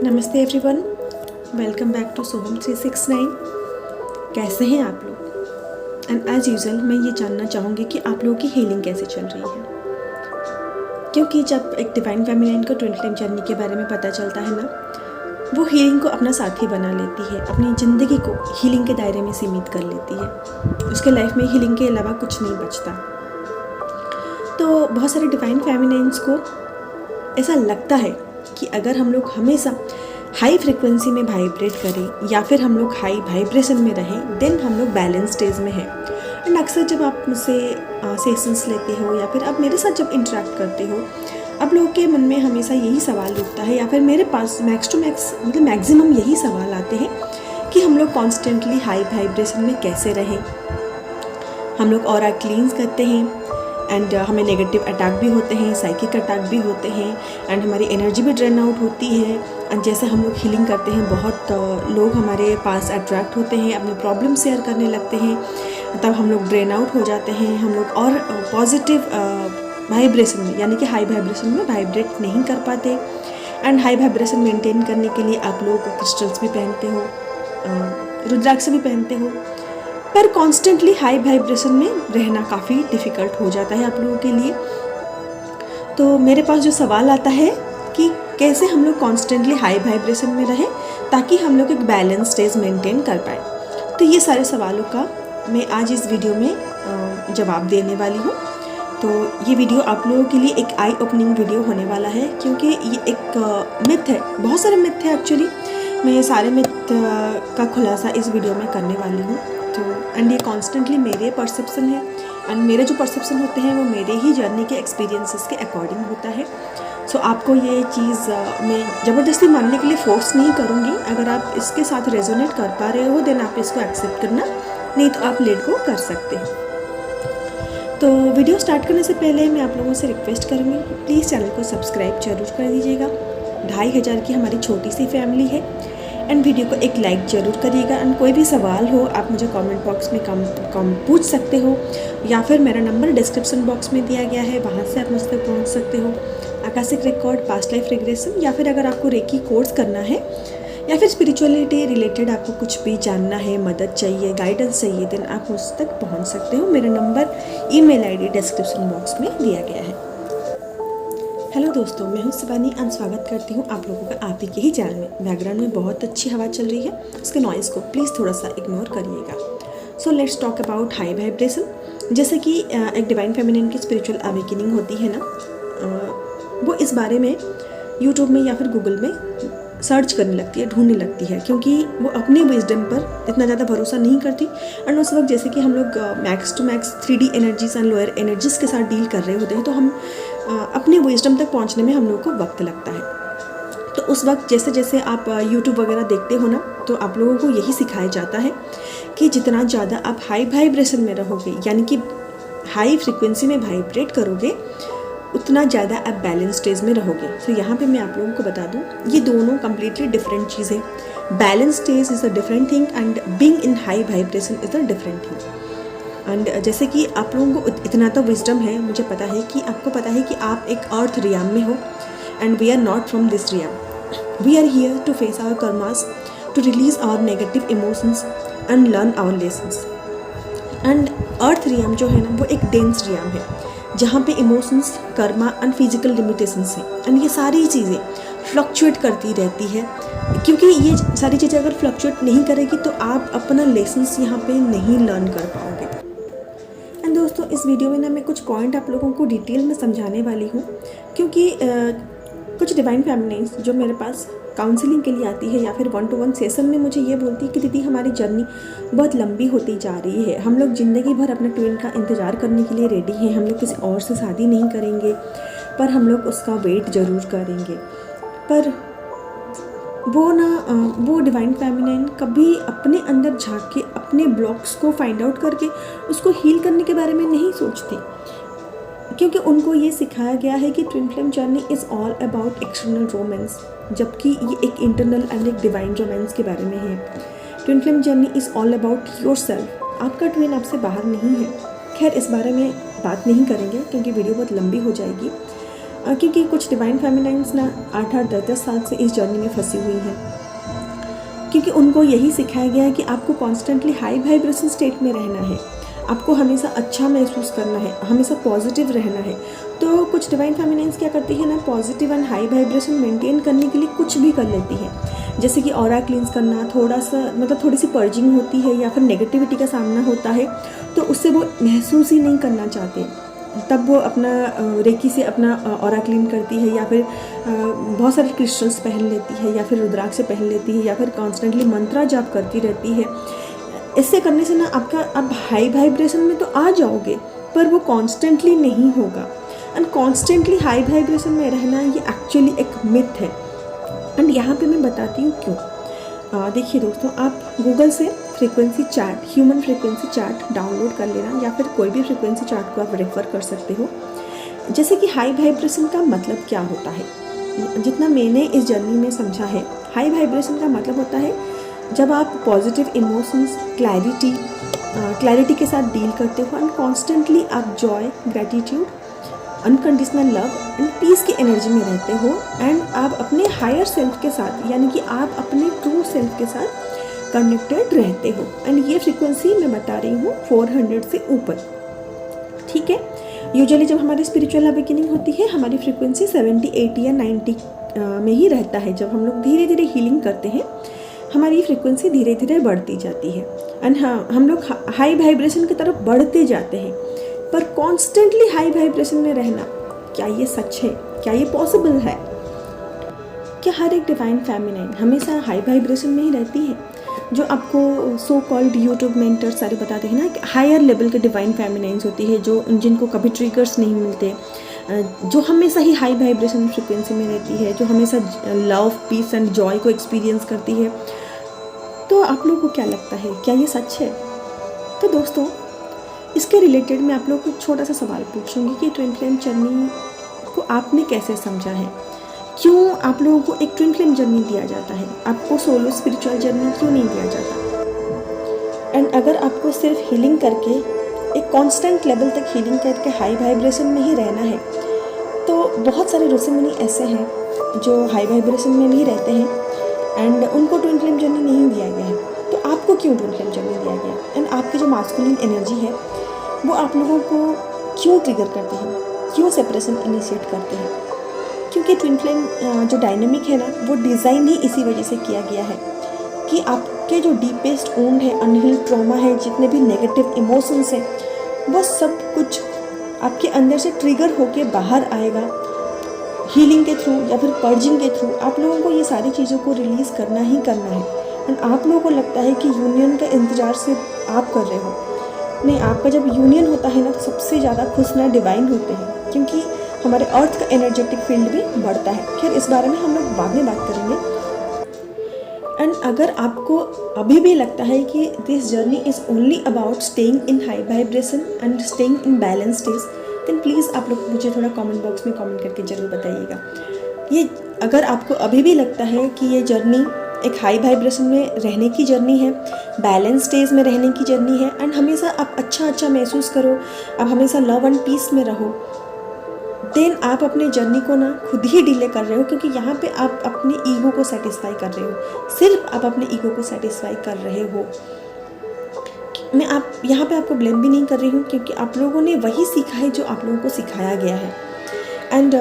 नमस्ते everyone, welcome back to सोहम 369। कैसे हैं आप लोग? एंड एज यूजुअल मैं ये जानना चाहूँगी कि आप लोगों की हीलिंग कैसे चल रही है, क्योंकि जब एक डिवाइन फेमिनिन को ट्विन फ्लेम जर्नी के बारे में पता चलता है ना, वो हीलिंग को अपना साथी बना लेती है, अपनी ज़िंदगी को हीलिंग के दायरे में सीमित कर लेती है। उसके लाइफ में हीलिंग के अलावा कुछ नहीं बचता। तो बहुत सारे डिवाइन फेमिनिन्स को ऐसा लगता है कि अगर हम लोग हमेशा हाई फ्रिक्वेंसी में वाइब्रेट करें या फिर हम लोग हाई वाइब्रेशन में रहें, देन हम लोग बैलेंस स्टेज में हैं। एंड अक्सर जब आप मुझसे सेशंस लेते हो या फिर आप मेरे साथ जब इंटरेक्ट करते हो, आप लोगों के मन में हमेशा यही सवाल उठता है या फिर मेरे पास मैक्स टू मैक्स मतलब मैक्सिमम यही सवाल आते हैं कि हम लोग कॉन्स्टेंटली हाई वाइब्रेशन में कैसे रहें। हम लोग ऑरा क्लींस करते हैं एंड हमें नेगेटिव अटैक भी होते हैं, साइकिक अटैक भी होते हैं एंड हमारी एनर्जी भी ड्रेन आउट होती है। एंड जैसे हम लोग हीलिंग करते हैं, बहुत लोग हमारे पास अट्रैक्ट होते हैं, अपने प्रॉब्लम शेयर करने लगते हैं, तब हम लोग ड्रेन आउट हो जाते हैं। हम लोग और पॉजिटिव वाइब्रेशन में यानी कि हाई वाइब्रेशन में वाइब्रेट नहीं कर पाते। एंड हाई वाइब्रेशन मेंटेन करने के लिए आप लोग क्रिस्टल्स भी पहनते हो, रुद्राक्ष भी पहनते हो, पर कॉन्स्टेंटली हाई वाइब्रेशन में रहना काफ़ी डिफ़िकल्ट हो जाता है आप लोगों के लिए। तो मेरे पास जो सवाल आता है कि कैसे हम लोग कॉन्स्टेंटली हाई वाइब्रेशन में रहें ताकि हम लोग एक बैलेंस स्टेज मेंटेन कर पाए। तो ये सारे सवालों का मैं आज इस वीडियो में जवाब देने वाली हूँ। तो ये वीडियो आप लोगों के लिए एक आई ओपनिंग वीडियो होने वाला है, क्योंकि ये एक मिथ है, बहुत सारे मिथ है एक्चुअली। मैं सारे मिथ का खुलासा इस वीडियो में करने वाली हूँ। तो एंड ये कॉन्स्टेंटली मेरे परसेप्शन है एंड मेरे जो परसेप्शन होते हैं वो मेरे ही जर्नी के एक्सपीरियंसेस के अकॉर्डिंग होता है। सो आपको ये चीज़ मैं ज़बरदस्ती मानने के लिए फोर्स नहीं करूँगी। अगर आप इसके साथ रेजोनेट कर पा रहे हो देन आप इसको एक्सेप्ट करना, नहीं तो आप लेट गो कर सकते हो। तो वीडियो स्टार्ट करने से पहले मैं आप लोगों से रिक्वेस्ट करूँगी, प्लीज़ चैनल को सब्सक्राइब जरूर कर दीजिएगा। 2500 की हमारी छोटी सी फैमिली है। एंड वीडियो को एक लाइक ज़रूर करिएगा। एंड कोई भी सवाल हो आप मुझे कमेंट बॉक्स में कम पूछ सकते हो, या फिर मेरा नंबर डिस्क्रिप्शन बॉक्स में दिया गया है, वहाँ से आप मुझ तक पहुँच सकते हो। Akashic record, past life regression, या फिर अगर आपको रेकी कोर्स करना है या फिर स्पिरिचुअलिटी रिलेटेड आपको कुछ भी जानना है, मदद चाहिए, गाइडेंस चाहिए, देन आप मुझ तक पहुँच सकते हो। मेरा number, email ID description box में दिया गया है। हेलो दोस्तों, मैं हूँ शिवानी एंड स्वागत करती हूँ आप लोगों का आप ही के ही चैनल में। बैकग्राउंड में बहुत अच्छी हवा चल रही है, उसके नॉइज़ को प्लीज़ थोड़ा सा इग्नोर करिएगा। So let's talk about high vibration. जैसे कि एक डिवाइन फेमिनिन की स्पिरिचुअल अवेकनिंग होती है ना, वो इस बारे में यूट्यूब में या फिर गूगल में सर्च करने लगती है, ढूंढने लगती है, क्योंकि वो अपने विजडम पर इतना ज़्यादा भरोसा नहीं करती। एंड उस वक्त जैसे कि हम लोग max to max 3D energies and lower energies के साथ डील कर रहे होते हैं, तो हम अपने विजडम तक पहुंचने में हम लोग को वक्त लगता है। तो उस वक्त जैसे जैसे आप यूट्यूब वगैरह देखते हो ना, तो आप लोगों को यही सिखाया जाता है कि जितना ज़्यादा आप हाई वाइब्रेशन में रहोगे, यानी कि हाई फ्रिक्वेंसी में वाइब्रेट करोगे, उतना ज़्यादा आप बैलेंस स्टेज में रहोगे। तो यहाँ पे मैं आप लोगों को बता दूँ, ये दोनों कम्प्लीटली डिफरेंट चीज़ें। Balance stage is a different thing and being in high vibration is a different thing. And जैसे कि आप लोगों को इतना तो विजडम है, मुझे पता है कि आपको पता है कि आप एक अर्थ रियाम में हो and we are not from this realm. We are here to face our karmas, to release our negative emotions and learn our lessons. And earth realm जो है ना, वो एक डेंस रियाम है, जहाँ पे emotions, Karma and physical limitations हैं। And ये सारी चीज़ें फ्लक्चुएट करती रहती है, क्योंकि ये सारी चीज़ें अगर फ्लक्चुएट नहीं करेगी तो आप अपना लेसन्स यहाँ पे नहीं लर्न कर पाओगे। एंड दोस्तों, इस वीडियो में ना मैं कुछ पॉइंट आप लोगों को डिटेल में समझाने वाली हूँ, क्योंकि कुछ डिवाइन फेमिनिन्स जो मेरे पास काउंसलिंग के लिए आती है या फिर 1-to-1 सेशन में मुझे ये बोलती है कि दीदी हमारी जर्नी बहुत लंबी होती जा रही है, हम लोग ज़िंदगी भर अपने ट्विन का इंतज़ार करने के लिए रेडी हैं, हम लोग किसी और से शादी नहीं करेंगे, पर हम लोग उसका वेट ज़रूर करेंगे। पर वो डिवाइन फेमिनिन कभी अपने अंदर झांक के अपने ब्लॉक्स को फाइंड आउट करके उसको हील करने के बारे में नहीं सोचती, क्योंकि उनको ये सिखाया गया है कि twin flame journey is all about external romance, जबकि ये एक इंटरनल एंड एक डिवाइन रोमांस के बारे में है। Twin flame journey is all about yourself. आपका ट्विन आपसे बाहर नहीं है। खैर, इस बारे में बात नहीं करेंगे क्योंकि वीडियो बहुत लंबी हो जाएगी। क्योंकि कुछ डिवाइन फेमिनाइन्स ना 8-8, 10-10 साल से इस जर्नी में फंसी हुई हैं, क्योंकि उनको यही सिखाया गया है कि आपको कॉन्स्टेंटली हाई वाइब्रेशन स्टेट में रहना है, आपको हमेशा अच्छा महसूस करना है, हमेशा पॉजिटिव रहना है। तो कुछ डिवाइन फेमिनाइन्स क्या करती है ना, positive and high vibration maintain करने के लिए कुछ भी कर लेती है, जैसे कि ऑरा क्लींस करना, थोड़ा सा मतलब थोड़ी सी पर्जिंग होती है या फिर नेगेटिविटी का सामना होता है तो उससे वो महसूस ही नहीं करना चाहते, तब वो अपना रेकी से अपना ऑरा क्लीन करती है, या फिर बहुत सारे क्रिस्टल्स पहन लेती है, या फिर रुद्राक्ष पहन लेती है, या फिर कॉन्स्टेंटली मंत्रा जाप करती रहती है। इससे करने से ना आप हाई वाइब्रेशन में तो आ जाओगे, पर वो कॉन्स्टेंटली नहीं होगा। एंड कॉन्स्टेंटली हाई वाइब्रेशन में रहना ये एक्चुअली एक मिथ है। एंड यहाँ पे मैं बताती हूँ क्यों। देखिए दोस्तों, आप गूगल से frequency chart, human frequency chart download कर लेना, या फिर कोई भी फ्रीक्वेंसी चार्ट को आप रेफर कर सकते हो। जैसे कि हाई वाइब्रेशन का मतलब क्या होता है, जितना मैंने इस जर्नी में समझा है, हाई वाइब्रेशन का मतलब होता है जब आप पॉजिटिव इमोशंस, क्लैरिटी के साथ डील करते हो, एंड कॉन्स्टेंटली आप joy, gratitude, unconditional love and peace की एनर्जी में रहते हो, एंड आप अपने हायर सेल्फ के साथ, यानी कि आप अपने ट्रू सेल्फ के साथ कनेक्टेड रहते हो। एंड ये फ्रीक्वेंसी मैं बता रही हूँ 400 से ऊपर, ठीक है। यूजुअली जब हमारी स्पिरिचुअल अवेकनिंग होती है, हमारी फ्रीक्वेंसी 70, 80 या 90 में ही रहता है। जब हम लोग धीरे धीरे हीलिंग करते हैं, हमारी फ्रीक्वेंसी धीरे धीरे बढ़ती जाती है, एंड हाँ, हम लोग हाई वाइब्रेशन की तरफ बढ़ते जाते हैं। पर कॉन्स्टेंटली हाई वाइब्रेशन में रहना, क्या ये सच है? क्या ये पॉसिबल है? क्या हर एक डिवाइन फेमिनाइन हमेशा हाई वाइब्रेशन में ही रहती है? जो आपको सो कॉल्ड यूट्यूब मेंटर सारे बताते हैं ना कि हायर लेवल के डिवाइन फेमिनाइंस होती है, जो जिनको कभी ट्रिगर्स नहीं मिलते, जो हमेशा ही हाई वाइब्रेशन फ्रिक्वेंसी में रहती है, जो हमेशा लव, पीस एंड जॉय को एक्सपीरियंस करती है। तो आप लोगों को क्या लगता है, क्या ये सच है? तो दोस्तों, इसके रिलेटेड मैं आप लोगों को एक छोटा सा सवाल पूछूंगी कि ट्विन फ्लेम जर्नी को आपने कैसे समझा है? क्यों आप लोगों को एक ट्विन फ्लेम जर्नी दिया जाता है? आपको सोलो स्पिरिचुअल जर्नी क्यों नहीं दिया जाता? एंड अगर आपको सिर्फ हीलिंग करके एक कांस्टेंट लेवल तक हीलिंग करके हाई वाइब्रेशन में ही रहना है, तो बहुत सारे ऋषि मुनि ऐसे हैं जो हाई वाइब्रेशन में भी रहते हैं एंड उनको ट्विन फ्लेम जर्नी नहीं दिया गया है। तो आपको क्यों ट्विन फ्लेम जर्नी दिया गया? एंड आपकी जो मास्कुलिन एनर्जी है वो आप लोगों को क्यों ट्रिगर करते हैं, क्यों सेपरेशन इनिशिएट करते हैं? क्योंकि ट्विन फ्लेम जो डायनेमिक है ना, वो डिज़ाइन ही इसी वजह से किया गया है कि आपके जो डीपेस्ट वुंड है, अनहील्ड ट्रॉमा है, जितने भी नेगेटिव इमोशंस हैं, वो सब कुछ आपके अंदर से ट्रिगर होके बाहर आएगा हीलिंग के थ्रू या फिर पर्जिंग के थ्रू। आप लोगों को ये सारी चीज़ों को रिलीज़ करना ही करना है। एंड आप लोगों को लगता है कि यूनियन का इंतज़ार सिर्फ आप कर रहे हो। नहीं, आपका जब यूनियन होता है ना, तो सबसे ज़्यादा खुश ना डिवाइन होते हैं, क्योंकि हमारे अर्थ का एनर्जेटिक फील्ड भी बढ़ता है। खैर, इस बारे में हम लोग बाद में बात करेंगे। एंड अगर आपको अभी भी लगता है कि this journey is only about staying in high vibration and staying in balance stage, then please आप लोग मुझे थोड़ा कमेंट बॉक्स में कमेंट करके ज़रूर बताइएगा। ये अगर आपको अभी भी लगता है कि ये जर्नी एक हाई वाइब्रेशन में रहने की जर्नी है, बैलेंस स्टेज में रहने की जर्नी है, एंड हमेशा आप अच्छा महसूस करो, आप हमेशा लव एंड पीस में रहो, देन आप अपने जर्नी को ना खुद ही डिले कर रहे हो, क्योंकि यहाँ पे आप अपने ईगो को सेटिस्फाई कर रहे हो। सिर्फ आप अपने ईगो को सेटिस्फाई कर रहे हो। मैं आप यहाँ पे आपको ब्लेम भी नहीं कर रही हूँ, क्योंकि आप लोगों ने वही सीखा है जो आप लोगों को सिखाया गया है। एंड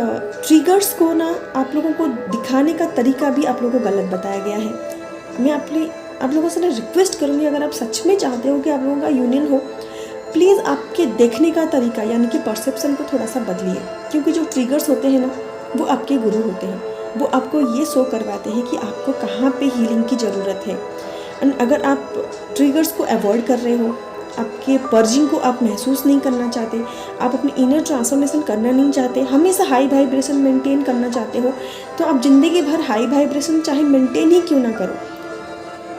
ट्रिगर्स को ना आप लोगों को दिखाने का तरीका भी आप लोगों को गलत बताया गया है। मैं आप लोगों से ना रिक्वेस्ट करूँगी, अगर आप सच में चाहते हो कि आप लोगों का यूनियन हो, प्लीज़ आपके देखने का तरीका यानी कि परसेप्शन को थोड़ा सा बदलिए, क्योंकि जो ट्रिगर्स होते हैं ना, वो आपके गुरु होते हैं। वो आपको ये शो करवाते हैं कि आपको कहाँ पे हीलिंग की ज़रूरत है। एंड अगर आप ट्रिगर्स को अवॉइड कर रहे हो, आपके पर्जिंग को आप महसूस नहीं करना चाहते, आप अपनी इनर ट्रांसफॉर्मेशन करना नहीं चाहते, हमेशा हाई वाइब्रेशन मेंटेन करना चाहते हो, तो आप ज़िंदगी भर हाई वाइब्रेशन चाहे मेंटेन ही क्यों ना करो,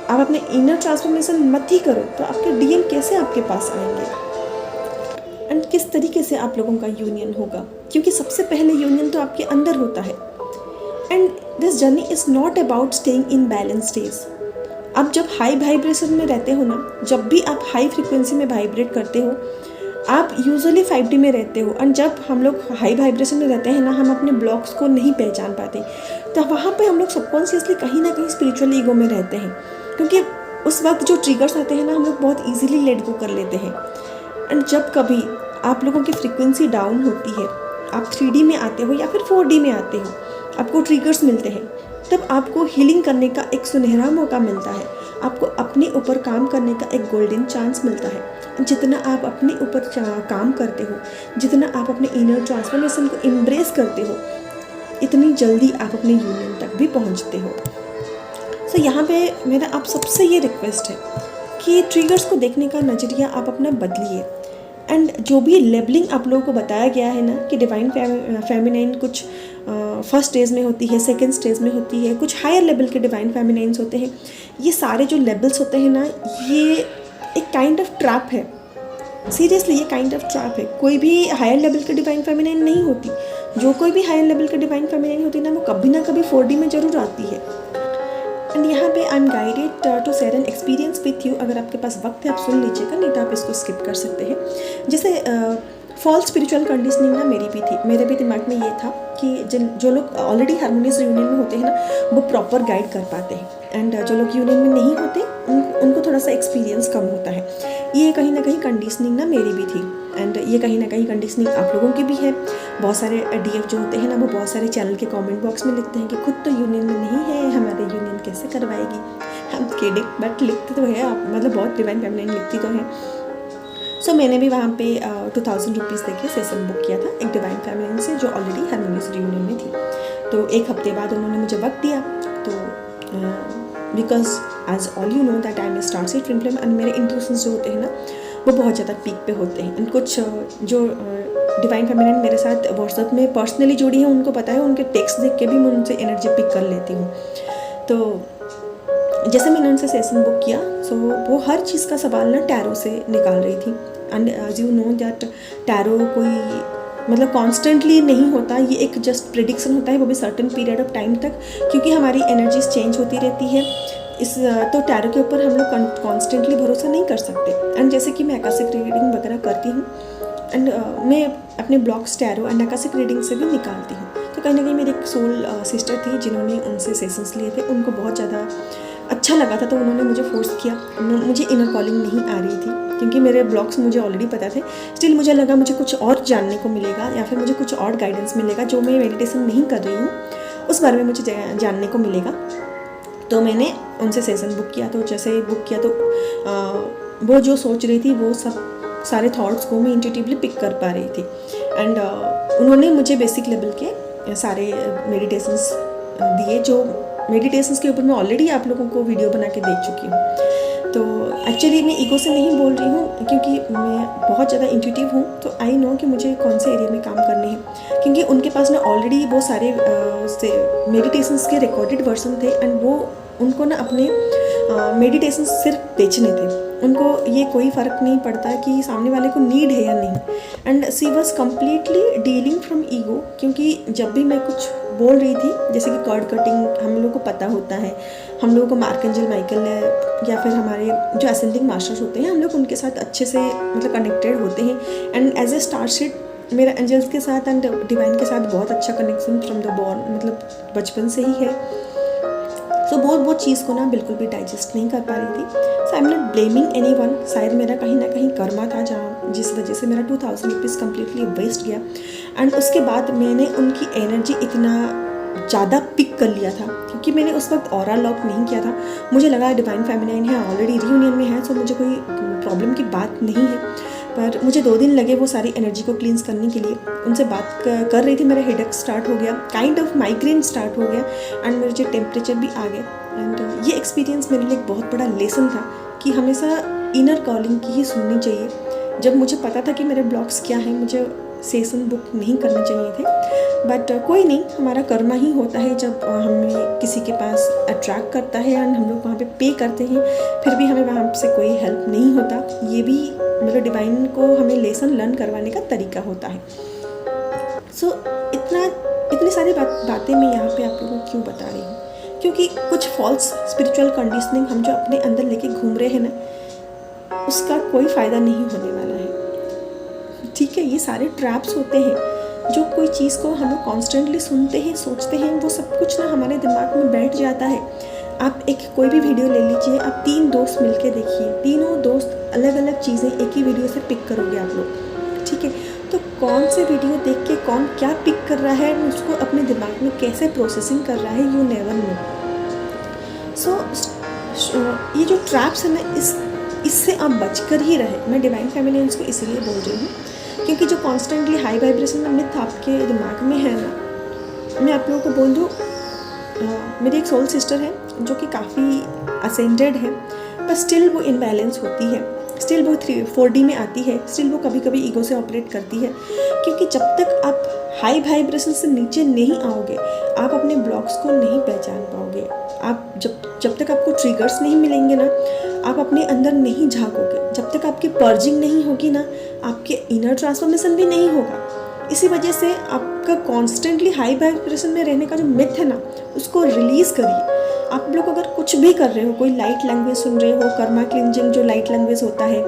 आप अपने इनर ट्रांसफॉर्मेशन मत ही करो, तो आपके डीएम कैसे आपके पास आएंगे एंड किस तरीके से आप लोगों का यूनियन होगा? क्योंकि सबसे पहले यूनियन तो आपके अंदर होता है। And this journey is not about staying in balance stage. आप जब हाई वाइब्रेशन में रहते हो ना, जब भी आप हाई फ्रिक्वेंसी में वाइब्रेट करते हो, आप यूजुअली 5D में रहते हो, और जब हम लोग हाई वाइब्रेशन में रहते हैं ना, हम अपने ब्लॉक्स को नहीं पहचान पाते, तो वहाँ पे हम लोग सबकॉन्शियसली कहीं ना कहीं स्पिरिचुअल ईगो में रहते हैं, क्योंकि उस वक्त जो ट्रिगर्स आते हैं ना, हम लोग बहुत ईजिली लेट गो कर लेते हैं। एंड जब कभी आप लोगों की फ्रीक्वेंसी डाउन होती है, आप 3D में आते हो या फिर 4D में आते हो, आपको ट्रिगर्स मिलते हैं, तब आपको हीलिंग करने का एक सुनहरा मौका मिलता है, आपको अपने ऊपर काम करने का एक गोल्डन चांस मिलता है। जितना आप अपने ऊपर काम करते हो, जितना आप अपने इनर ट्रांसफॉर्मेशन को एम्ब्रेस करते हो, इतनी जल्दी आप अपने यूनियन तक भी पहुंचते हो। सो यहाँ पे मेरा आप सबसे ये रिक्वेस्ट है कि ट्रिगर्स को देखने का नज़रिया आप अपना बदलिए। एंड जो भी लेबलिंग आप लोगों को बताया गया है ना कि डिवाइन फेमिनाइन कुछ फर्स्ट स्टेज में होती है, सेकंड स्टेज में होती है, कुछ हायर लेवल के डिवाइन फेमिनाइंस होते हैं, ये सारे जो लेवल्स होते हैं ना, ये एक काइंड ऑफ ट्रैप है। सीरियसली ये काइंड ऑफ ट्रैप है। कोई भी हायर लेवल के डिवाइन फेमिनाइन नहीं होती। जो कोई भी हायर लेवल के डिवाइन फेमिनाइन होती है ना, वो कभी ना कभी 4D में ज़रूर आती है। एंड यहाँ पे I am guided to share an experience with you. अगर आपके पास वक्त है आप सुन लीजिएगा, नहीं तो आप इसको स्किप कर सकते हैं। जैसे फॉल्स स्पिरिचुअल कंडीशनिंग ना मेरी भी थी, मेरे भी दिमाग में ये था कि जो लोग ऑलरेडी हारमोनियस यूनियन में होते हैं ना, वो प्रॉपर गाइड कर पाते हैं, एंड जो लोग यूनियन में नहीं होते उनको थोड़ा सा एक्सपीरियंस कम होता है। ये कहीं ना कहीं कंडीशनिंग ना मेरी भी थी, एंड ये कहीं ना कहीं कंडीशनिंग आप लोगों की भी है। बहुत सारे DF जो होते हैं ना, वो बहुत सारे चैनल के कमेंट बॉक्स में लिखते हैं कि खुद तो यूनियन में नहीं है, हमारे यूनियन कैसे करवाएगी। हम किडिंग, बट लिखते तो है आप, मतलब बहुत डिवाइन फेमिनाइन लिखती तो है। सो मैंने भी वहाँ पे 2000 रुपीज़ देके सेशन बुक किया था एक डिवाइन फेमिनाइन से, जो ऑलरेडी हारमोनियस यूनियन में थी। तो एक हफ्ते बाद उन्होंने मुझे वक्त दिया, तो because as all you know that I am star seed twin flame, and मेरे इंट्यूशंस जो होते हैं ना, वो बहुत ज़्यादा पीक पे होते हैं। एंड कुछ जो डिवाइन फेमिनाइन मेरे साथ व्हाट्सएप में पर्सनली जुड़ी है, उनको पता है, उनके टेक्स्ट देख के भी मैं उनसे एनर्जी पिक कर लेती हूँ। तो जैसे मैंने उनसे सेशन बुक किया, सो वो हर चीज़ का सवाल ना टैरो से निकाल रही थी। And as you know that tarot कोई मतलब कॉन्स्टेंटली नहीं होता, ये एक जस्ट प्रेडिक्शन होता है, वो भी सर्टेन पीरियड ऑफ टाइम तक, क्योंकि हमारी एनर्जीज चेंज होती रहती है। तो टैरो के ऊपर हम लोग कॉन्स्टेंटली भरोसा नहीं कर सकते। एंड जैसे कि मैं आकाशिक रीडिंग वगैरह करती हूँ, एंड मैं अपने blocks tarot and Akashic reading से भी निकालती हूँ। तो कहीं ना कहीं मेरी एक सोल सिस्टर थी जिन्होंने उनसे सेशंस लिए थे, उनको बहुत ज़्यादा अच्छा लगा था, तो उन्होंने मुझे फोर्स किया। मुझे इनर कॉलिंग नहीं आ रही थी, क्योंकि मेरे ब्लॉग्स मुझे ऑलरेडी पता थे। स्टिल मुझे लगा मुझे कुछ और जानने को मिलेगा, या फिर मुझे कुछ और गाइडेंस मिलेगा जो मैं मेडिटेशन नहीं कर रही हूँ, उस बारे में मुझे जानने को मिलेगा। तो मैंने उनसे सेशन बुक किया। तो जैसे ही बुक किया, तो वो जो सोच रही थी, वो सब सारे थॉट्स को मैं इंट्यूटिवली पिक कर पा रही थी। एंड उन्होंने मुझे बेसिक लेवल के सारे मेडिटेशंस दिए, जो मेडिटेशंस के ऊपर मैं ऑलरेडी आप लोगों को वीडियो बना के दे चुकी हूँ। तो एक्चुअली मैं ईगो से नहीं बोल रही हूँ, क्योंकि मैं बहुत ज़्यादा इंट्यूटिव हूँ, तो आई नो कि मुझे कौन से एरिया में काम करने हैं, क्योंकि उनके पास ना ऑलरेडी वो सारे मेडिटेशंस के रिकॉर्डेड वर्जन थे, एंड वो उनको ना अपने मेडिटेशंस सिर्फ बेचने थे। उनको ये कोई फ़र्क नहीं पड़ता कि सामने वाले को नीड है या नहीं। And she was completely dealing from ego, क्योंकि जब भी मैं कुछ बोल रही थी, जैसे कि कार्ड कटिंग हम लोगों को पता होता है, हम लोगों को मार्केंजल माइकल है, या फिर हमारे जो असेंडिंग मास्टर्स होते हैं, हम लोग उनके साथ अच्छे से मतलब कनेक्टेड होते हैं। And as a star seed मेरा एंजल्स के साथ एंड डिवाइन के साथ बहुत अच्छा कनेक्शन फ्रॉम द बॉर्न, मतलब बचपन से ही है। सो वो चीज़ को ना बिल्कुल भी डाइजेस्ट नहीं कर पा रही थी। So I am not blaming anyone. शायद मेरा कहीं ना कहीं कर्मा था, जहाँ जिस वजह से मेरा 2000 रुपीज़ कम्प्लीटली वेस्ट गया। एंड उसके बाद मैंने उनकी एनर्जी इतना ज़्यादा पिक कर लिया था, क्योंकि मैंने उस वक्त ऑरा लॉक नहीं किया था। मुझे लगा डिवाइन फेमिनाइन है, ऑलरेडी रीयूनियन में है, सो मुझे कोई प्रॉब्लम की बात नहीं है। पर मुझे 2 दिन लगे वो सारी एनर्जी को क्लींस करने के लिए। उनसे बात कर रही थी, मेरा हेडेक स्टार्ट हो गया, काइंड ऑफ माइग्रेन स्टार्ट हो गया, एंड मेरे टेम्परेचर भी आ गए। एंड ये एक्सपीरियंस मेरे लिए एक बहुत बड़ा लेसन था कि हमेशा इनर कॉलिंग की ही सुननी चाहिए। जब मुझे पता था कि मेरे ब्लॉक्स क्या हैं, मुझे सेशन बुक नहीं करने चाहिए थे। बट कोई नहीं, हमारा कर्मा ही होता है जब हमें किसी के पास अट्रैक्ट करता है एंड हम लोग वहाँ पे करते हैं, फिर भी हमें वहाँ से कोई हेल्प नहीं होता। ये भी मतलब डिवाइन को हमें लेसन लर्न करवाने का तरीका होता है। सो इतनी सारी बातें मैं यहाँ पे आप लोगों को क्यों बता रही हूँ, क्योंकि कुछ फॉल्स स्पिरिचुअल कंडीशनिंग हम जो अपने अंदर लेके घूम रहे हैं ना, उसका कोई फ़ायदा नहीं होने वाला है। ठीक है, ये सारे ट्रैप्स होते हैं। जो कोई चीज़ को हम लोग कॉन्स्टेंटली सुनते हैं, सोचते हैं, वो सब कुछ ना हमारे दिमाग में बैठ जाता है। आप कोई भी वीडियो ले लीजिए, आप 3 दोस्त मिलके देखिए, तीनों दोस्त अलग अलग चीज़ें एक ही वीडियो से पिक करोगे आप लोग, ठीक है। तो कौन से वीडियो देख के कौन क्या पिक कर रहा है, उसको अपने दिमाग में कैसे प्रोसेसिंग कर रहा है, यू नेवर नो। सो ये जो ट्रैप्स है ना, इससे आप बचकर ही रहे। मैं डिवाइन फेमिनिन्स को इसीलिए बोल रही हूँ क्योंकि जो कॉन्स्टेंटली हाई वाइब्रेशन में मिथ आपके दिमाग में है ना, मैं आप लोगों को बोल दूँ, मेरी एक सोल सिस्टर है जो कि काफ़ी असेंडेड है, पर स्टिल वो इनबैलेंस होती है, स्टिल वो 4D में आती है, स्टिल वो कभी कभी ईगो से ऑपरेट करती है। क्योंकि जब तक आप हाई वाइब्रेशन से नीचे नहीं आओगे, आप अपने ब्लॉक्स को नहीं पहचान पाओगे। आप जब तक आपको ट्रिगर्स नहीं मिलेंगे ना, आप अपने अंदर नहीं झाँकोगे। जब तक आपकी पर्जिंग नहीं होगी ना, आपके इनर ट्रांसफॉर्मेशन भी नहीं होगा। इसी वजह से आपका कॉन्स्टेंटली हाई वाइब्रेशन में रहने का जो मिथ है ना, उसको रिलीज़ करिए। आप लोग अगर कुछ भी कर रहे हो, कोई लाइट लैंग्वेज सुन रहे हो, कर्मा क्लिंजिंग जो लाइट लैंग्वेज होता है,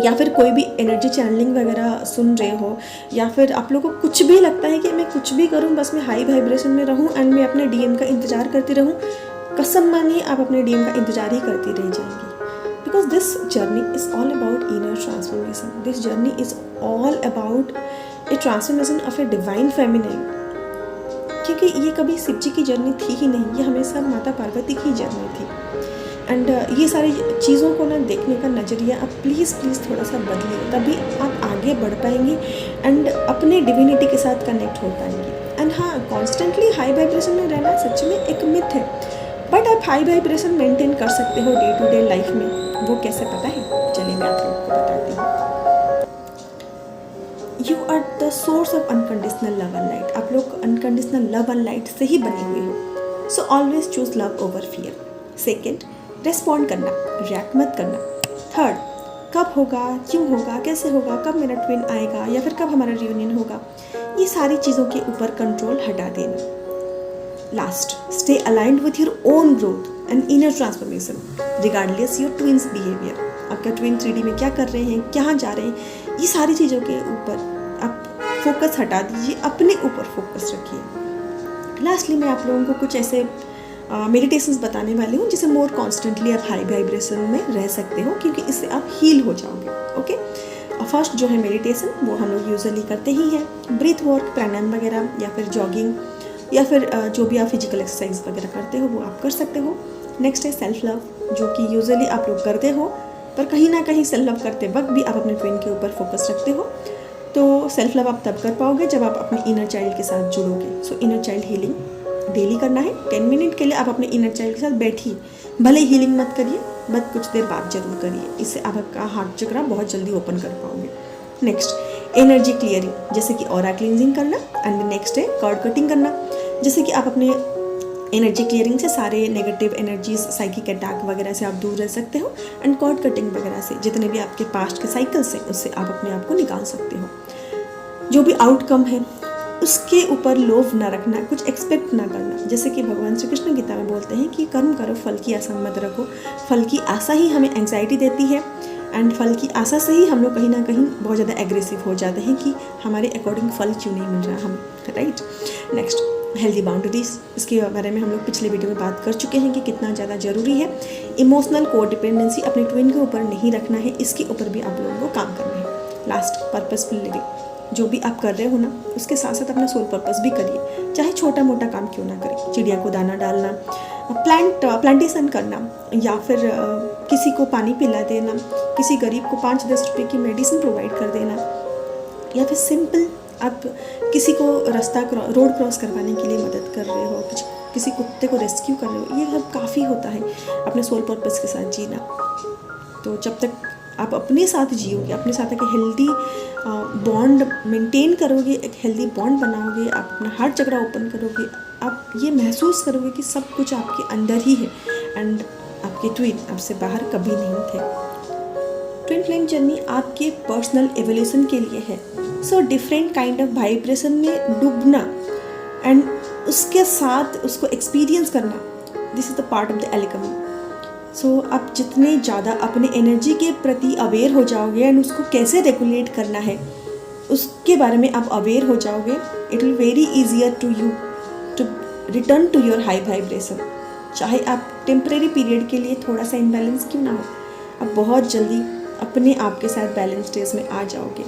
या फिर कोई भी एनर्जी चैनलिंग वगैरह सुन रहे हो, या फिर आप लोगों को कुछ भी लगता है कि मैं कुछ भी करूं, बस मैं हाई वाइब्रेशन में रहूं एंड मैं अपने डीएम का इंतज़ार करती रहूं, कसम मानिए आप अपने डीएम का इंतज़ार ही करती रह जाएंगी। Because this journey is all about inner transformation, this journey is all about A transformation of a divine feminine. क्योंकि ये कभी शिव जी की जर्नी थी ही नहीं, ये हमेशा माता पार्वती की जर्नी थी। एंड ये सारी चीज़ों को ना देखने का नज़रिया आप प्लीज़ थोड़ा सा बदलिए, तभी आप आगे बढ़ पाएंगे एंड अपने डिविनिटी के साथ कनेक्ट हो पाएंगे। एंड हाँ, कॉन्स्टेंटली हाई वाइब्रेशन में रहना सच में एक मिथ है, बट आप हाई वाइब्रेशन मेंटेन कर सकते हो डे टू डे लाइफ में। वो कैसे पता है? चलिए मैं आप लोगों को बताती हूँ। You are the source of unconditional love and light. आप लोग अनकंडीशनल लव एंड लाइट से ही बने हुए हो। So always choose love over fear. Second, respond करना, रिएक्ट मत करना। थर्ड, कब होगा, क्यों होगा, कैसे होगा, कब मेरा ट्विन आएगा, या फिर कब हमारा रियूनियन होगा, ये सारी चीज़ों के ऊपर कंट्रोल हटा देना। Last, stay aligned with your own growth and inner transformation regardless your twins behaviour. आपका ट्विन 3D में क्या कर रहे हैं, कहाँ जा रहे हैं, ये सारी चीज़ों के ऊपर आप फोकस हटा दीजिए, अपने ऊपर फोकस रखिए। लास्टली मैं आप लोगों को कुछ ऐसे मेडिटेशंस बताने वाली हूँ जिससे मोर कॉन्स्टेंटली आप हाई वाइब्रेशन में रह सकते हो, क्योंकि इससे आप हील हो जाओगे। ओके, फर्स्ट जो है मेडिटेशन, वो हम लोग यूजुअली करते ही हैं, ब्रीथ वर्क, प्राणायाम वगैरह, या फिर जॉगिंग, या फिर जो भी आप फिजिकल एक्सरसाइज वगैरह करते हो वो आप कर सकते हो। नेक्स्ट है सेल्फ लव, जो कि यूजुअली आप लोग करते हो, पर कहीं ना कहीं सेल्फ लव करते वक्त भी आप अपने ट्विन के ऊपर फोकस रखते हो। तो सेल्फ लव आप तब कर पाओगे जब आप अपने इनर चाइल्ड के साथ जुड़ोगे। So inner child healing daily करना है। 10 मिनट के लिए आप अपने इनर चाइल्ड के साथ बैठिए, भले हीलिंग मत करिए, बट कुछ देर बाद जरूर करिए। इससे आपका हार्ट चक्र बहुत जल्दी ओपन कर पाओगे। नेक्स्ट, एनर्जी क्लियरिंग, जैसे कि ऑरा क्लींजिंग करना। एंड नेक्स्ट है कॉर्ड कटिंग करना, जैसे कि आप अपने एनर्जी क्लियरिंग से सारे नेगेटिव एनर्जीज, साइकिक अटैक वगैरह से आप दूर रह सकते हो। एंड कॉर्ड कटिंग वगैरह से जितने भी आपके पास्ट के साइकिल्स हैं उससे आप अपने आप को निकाल सकते हो। जो भी आउटकम है उसके ऊपर लोभ ना रखना, कुछ एक्सपेक्ट ना करना। जैसे कि भगवान श्री कृष्ण गीता में बोलते हैं कि कर्म करो, फल की आशा मत रखो। फल की आशा ही हमें एंग्जाइटी देती है, एंड फल की आशा से ही हम लोग कहीं ना कहीं बहुत ज़्यादा एग्रेसिव हो जाते हैं कि हमारे अकॉर्डिंग फल क्यों नहीं मिल रहा हमें, राइट। नेक्स्ट, हेल्दी बाउंड्रीज, इसके बारे में हम लोग पिछले वीडियो में बात कर चुके हैं कि कितना ज़्यादा ज़रूरी है। इमोशनल कोडिपेंडेंसी अपने ट्विन के ऊपर नहीं रखना है, इसके ऊपर भी आप लोगों को काम करना है। लास्ट, पर्पसफुल लिविंग, जो भी आप कर रहे हो ना उसके साथ साथ अपना सोल पर्पस भी करिए, चाहे छोटा मोटा काम क्यों ना करें। चिड़िया को दाना डालना, प्लांटेशन करना, या फिर किसी को पानी पिला देना, किसी गरीब को 5-10 रुपये की मेडिसिन प्रोवाइड कर देना, या फिर सिंपल आप किसी को रोड क्रॉस करवाने के लिए मदद कर रहे हो, किसी कुत्ते को रेस्क्यू कर रहे हो, ये सब काफ़ी होता है अपने सोल पर्पस के साथ जीना। तो जब तक आप अपने साथ जियोगे, अपने साथ एक हेल्दी बॉन्ड मेंटेन करोगे, एक हेल्दी बॉन्ड बनाओगे, आप अपना हार्ट चक्र ओपन करोगे, आप ये महसूस करोगे कि सब कुछ आपके अंदर ही है एंड आपके ट्विन आपसे बाहर कभी नहीं थे। ट्विन फ्लेम जर्नी आपके पर्सनल एवोल्यूशन के लिए है। So different kind of vibration में डूबना एंड उसके साथ उसको एक्सपीरियंस करना, this is the part of the alchemy. So आप जितने ज़्यादा अपने एनर्जी के प्रति अवेयर हो जाओगे एंड उसको कैसे रेगुलेट करना है, उसके बारे में आप अवेयर हो जाओगे, it will very easier to you to return to your high vibration. चाहे आप टेम्परेरी पीरियड के लिए थोड़ा सा इम्बैलेंस क्यों ना हो, आप बहुत जल्दी अपने आप के साथ बैलेंस स्टेज में आ जाओगे।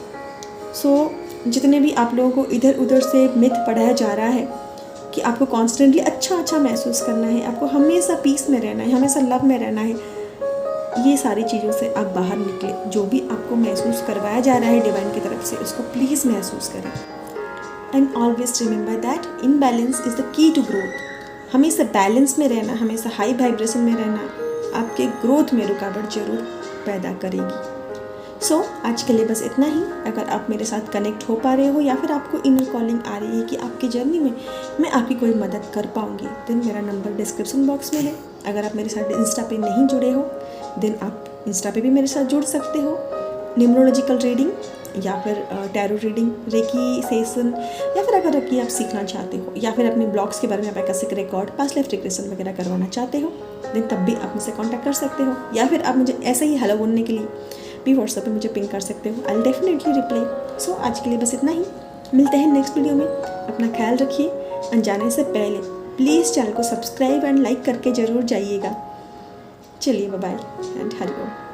सो जितने भी आप लोगों को इधर उधर से मिथ पढ़ाया जा रहा है कि आपको कॉन्स्टेंटली अच्छा महसूस करना है, आपको हमेशा पीस में रहना है, हमेशा लव में रहना है, ये सारी चीज़ों से आप बाहर निकले। जो भी आपको महसूस करवाया जा रहा है डिवाइन की तरफ से, उसको प्लीज़ महसूस करें। And always remember that imbalance is the key to growth. हमेशा बैलेंस में रहना, हमेशा हाई वाइब्रेशन में रहना आपके ग्रोथ में रुकावट जरूर पैदा करेगी। सो आज के लिए बस इतना ही। अगर आप मेरे साथ कनेक्ट हो पा रहे हो या फिर आपको इनर कॉलिंग आ रही है कि आपकी जर्नी में मैं आपकी कोई मदद कर पाऊँगी, देन मेरा नंबर डिस्क्रिप्शन बॉक्स में है। अगर आप मेरे साथ इंस्टा पे नहीं जुड़े हो, देन आप इंस्टा पे भी मेरे साथ जुड़ सकते हो। न्यूमरोलॉजिकल रीडिंग या फिर टैरो रीडिंग, रेकी सेशन, या फिर अगर आप सीखना चाहते हो या फिर अपने ब्लॉग्स के बारे में आप Akashic record, past life regression वगैरह करवाना चाहते हो, देन तब भी आप मुझसे कॉन्टैक्ट कर सकते हो। या फिर आप मुझे ऐसे ही हेलो बोलने के लिए भी व्हाट्सएप पे मुझे पिंग कर सकते हो। I will definitely reply. So आज के लिए बस इतना ही। मिलते हैं नेक्स्ट वीडियो में। अपना ख्याल रखिए। अनजाने से पहले प्लीज़ चैनल को सब्सक्राइब एंड लाइक करके ज़रूर जाइएगा। चलिए bye bye and Hari Om.